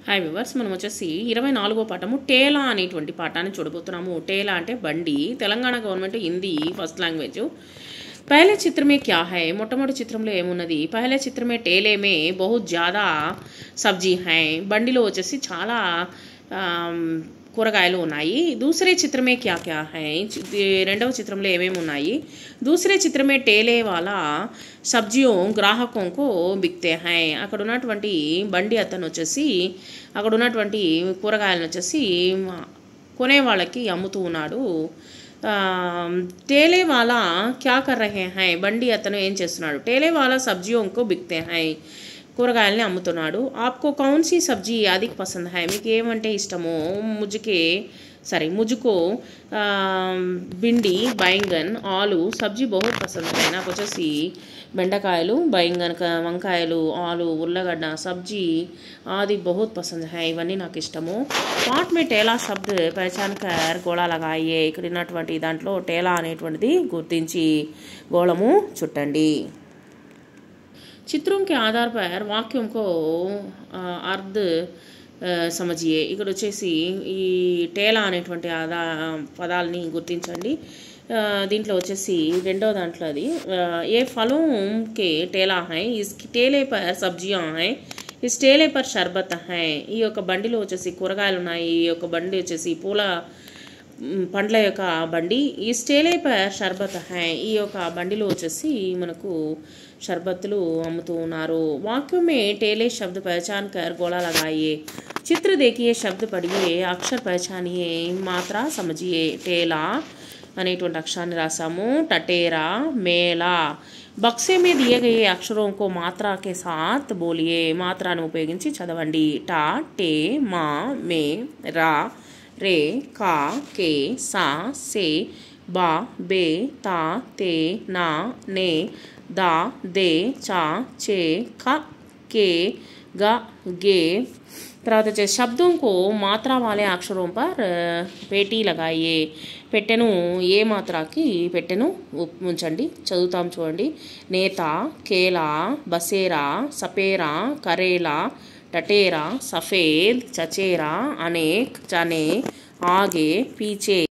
Hi viewers, మనం వచ్చేసి 24వ పాఠము టేలా అనేటువంటి పాఠాన్ని చూడబోతున్నాము. టేలా అంటే బండి. Telangana government Hindi first language. పహలే చిత్ర మే క్యా హై, మొట్టమొదటి చిత్రంలో ఏమున్నది? పహలే చిత్ర మే టేలే మే బహుత్ జ్యాదా సబ్జీ హై, బండిలో వచ్చేసి చాలా కూరగాయలు ఉన్నాయి. దూసరే చిత్రమే క్యా క్యా హై, రెండవ చిత్రంలో ఏమేమి ఉన్నాయి? దూసరే చిత్రమే టేలే వాలా సబ్జియో గ్రాహకంకు బిక్తే హై, అక్కడ ఉన్నటువంటి బండి అతను వచ్చేసి అక్కడ ఉన్నటువంటి కూరగాయలను వచ్చేసి కొనే వాళ్ళకి అమ్ముతూ ఉన్నాడు. టేలే వాలా క్యా కర్ రహే హై, బండి అతను ఏం చేస్తున్నాడు? టేలే వాలా సబ్జియోంకు బిక్తే హై, కూరగాయలని అమ్ముతున్నాడు. ఆప్కో కౌన్ సీ సబ్జీ అధిక పసంద్ హై, మీకు ఏమంటే ఇష్టమో? ముజుకో భిండి బైంగన్ ఆలు సబ్జీ బహుత్ పసంద్ హై, నాకు వచ్చేసి బెండకాయలు, బైంగన్ వంకాయలు, ఆలు, ఉల్లగడ్డ సబ్జీ ఆది బహుత్ పసంద్ హై, ఇవన్నీ నాకు ఇష్టము. పాట్ మే టేలా శబ్ద్ పహచాన్ కర్ గోళా లగాయే, ఇక్కడ ఉన్నటువంటి దాంట్లో టేలా అనేటువంటిది గుర్తించి గోళము చుట్టండి. చిత్రం के आधार पर वाक्यों को अर्ध సమజియే, ఇక్కడ వచ్చేసి ఈ టేలా అనేటువంటి పదాలని గుర్తించండి. దీంట్లో వచ్చేసి రెండో దాంట్లో అది ఏ ఫలం కే టేలా హై, ఇస్ టేలే పర్ సబ్జియా హై, ఇస్ టేలే పర్ షర్బత్ హై, ఈ యొక్క బండిలో వచ్చేసి కూరగాయలు ఉన్నాయి. ఈ యొక్క బండి వచ్చేసి పండ్ల యొక్క బండి. ఈ స్టేలే పర్ షర్బత్ హై, ఈ యొక్క బండిలో వచ్చేసి మనకు షర్బత్తులు అమ్ముతూ ఉన్నారు. వాక్యం మే టేలే శబ్ద పహచాన్ కర్ గోళా లగాయే, చిత్ర దేకియే శబ్ద పడియే అక్షర పహచానియే మాత్ర సమజియే. టేలా అనేటువంటి అక్షరాన్ని రాసాము. టటేరా, మేలా. బక్సే మే దియే గయే అక్షరోं को మాత్రా के साथ बोलिए, మాత్రాను ఉపయోగించి చదవండి. టా, టే, మా, మే, రా, రే, కా, కే, సా, సే, బా, బే, తా, తే, నా, నే, దా, దే, చా, చే, క, కే, గా, గే. తర్వాత వచ్చేసి శబ్దంకు మాత్రా వాలే అక్షరం పర్ పేటీ లగాయే, పెట్టెను ఏ మాత్రాకి పెట్టెను ఉంచండి. చదువుతాం చూడండి. నేత, కేలా, బసేరా, సపేరా, కరేలా, टटेरा, सफ़ेद, चचेरा, अनेक, चने, आगे, पीछे.